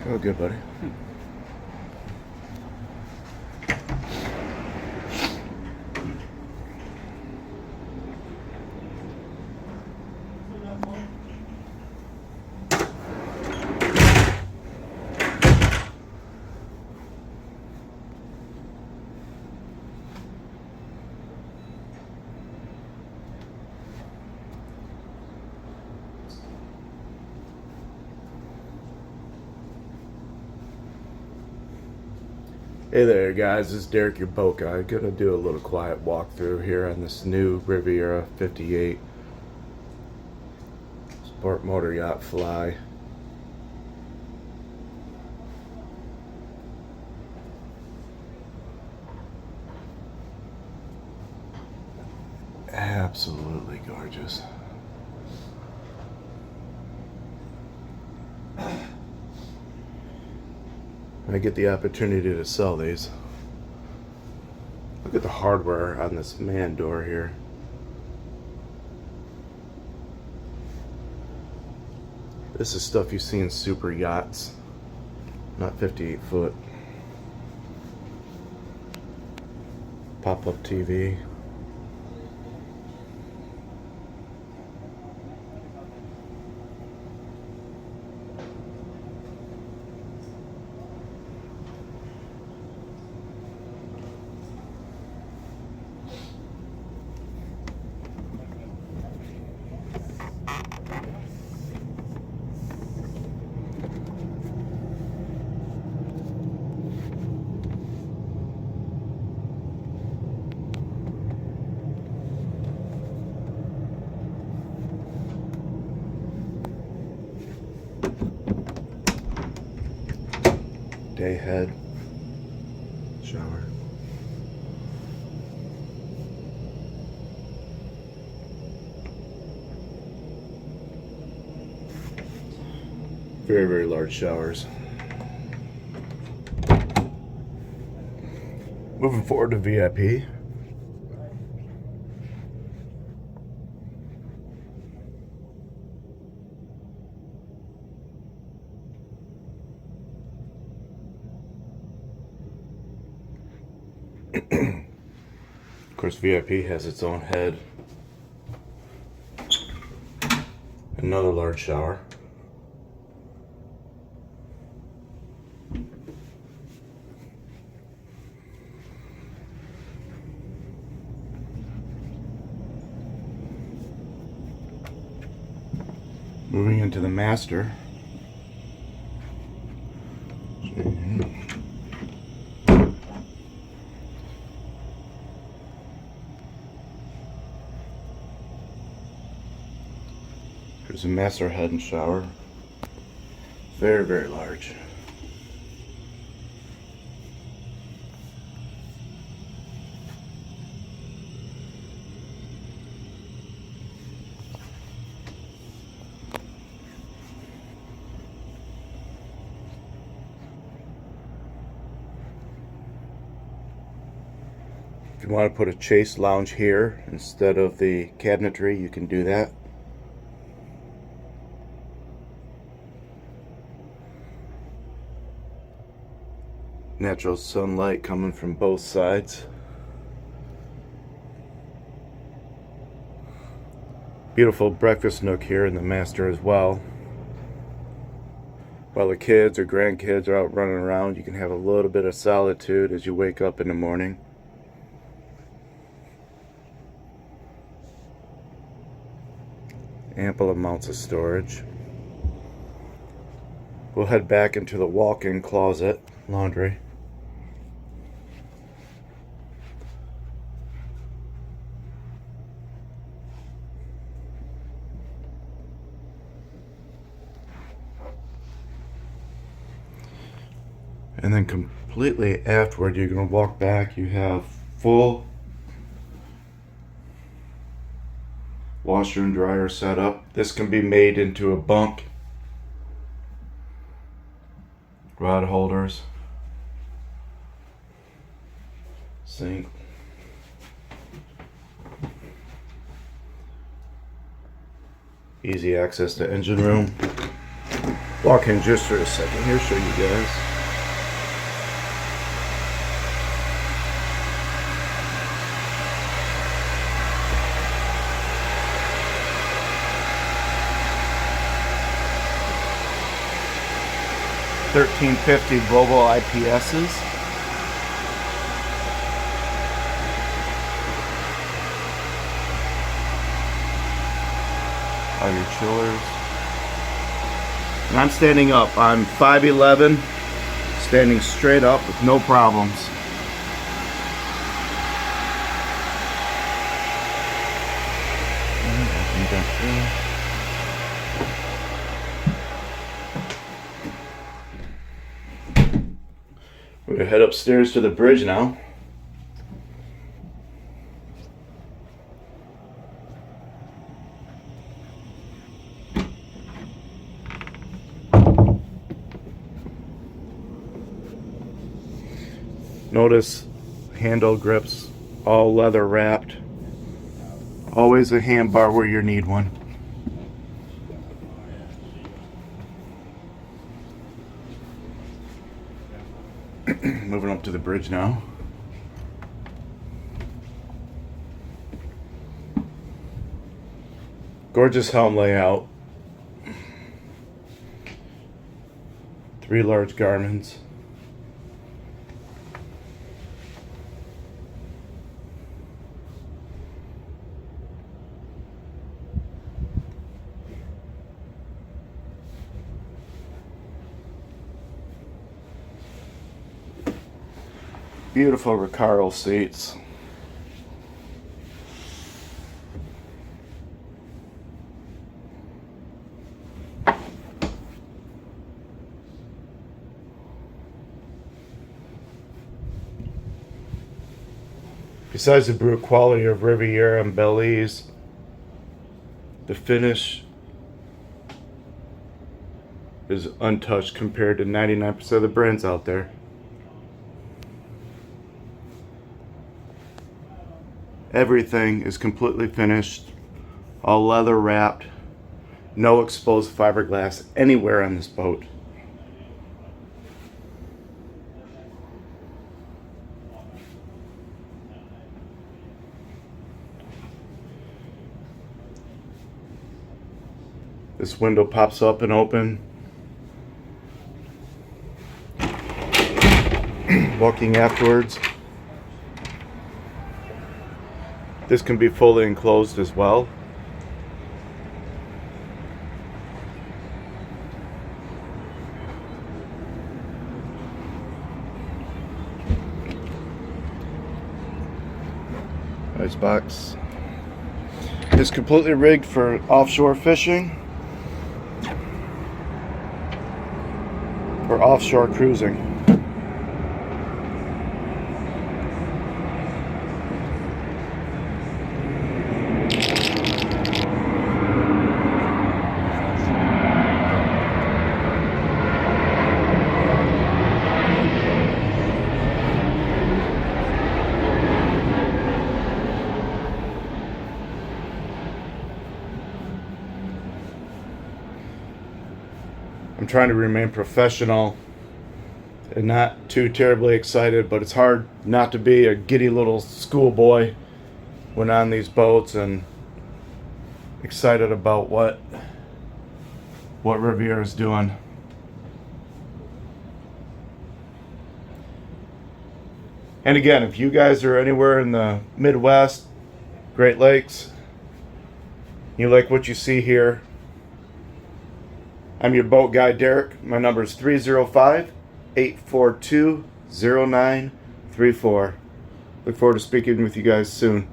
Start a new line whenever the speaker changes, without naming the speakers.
Oh, good, buddy. Hey there, guys. This is Derek, your boat guy. Gonna do a little quiet walkthrough here on this new Riviera 58 Sport Motor Yacht Fly. Absolutely gorgeous. I get the opportunity to sell these. Look at the hardware on this man door here. This is stuff you see in super yachts, not 58 foot. Pop-up TV. Day head. Shower. Very, very large showers. Moving forward to VIP. Of course, VIP has its own head. Another large shower. Moving into the master. There's a master head and shower. Very, very large. If you want to put a chase lounge here instead of the cabinetry, you can do that. Natural sunlight coming from both sides. Beautiful breakfast nook here in the master as well. While the kids or grandkids are out running around, you can have a little bit of solitude as you wake up in the morning. Ample amounts of storage. We'll head back into the walk-in closet, laundry. And then completely afterward, you're going to walk back. You have full washer and dryer setup. This can be made into a bunk. Rod holders. Sink. Easy access to engine room. Walk in just for a second here, show you guys. $13.50 global IPSs. All your chillers. And I'm standing up. I'm 5'11", standing straight up with no problems. We're gonna head upstairs to the bridge now. Notice handle grips, all leather wrapped. Always a hand bar where you need one. Moving up to the bridge now. Gorgeous helm layout. 3 large Garmins. Beautiful Recaro seats. Besides the brute quality of Riviera and Belize, the finish is untouched compared to 99% of the brands out there. Everything is completely finished, all leather wrapped, no exposed fiberglass anywhere on this boat. This window pops up and open. Walking afterwards. This can be fully enclosed as well. Ice box. It's completely rigged for offshore fishing or offshore cruising. I'm trying to remain professional and not too terribly excited, but it's hard not to be a giddy little schoolboy when on these boats and excited about what Riviera is doing. And again, if you guys are anywhere in the Midwest, Great Lakes, you like what you see here, I'm your boat guy, Derek. My number is 305-842-0934. Look forward to speaking with you guys soon.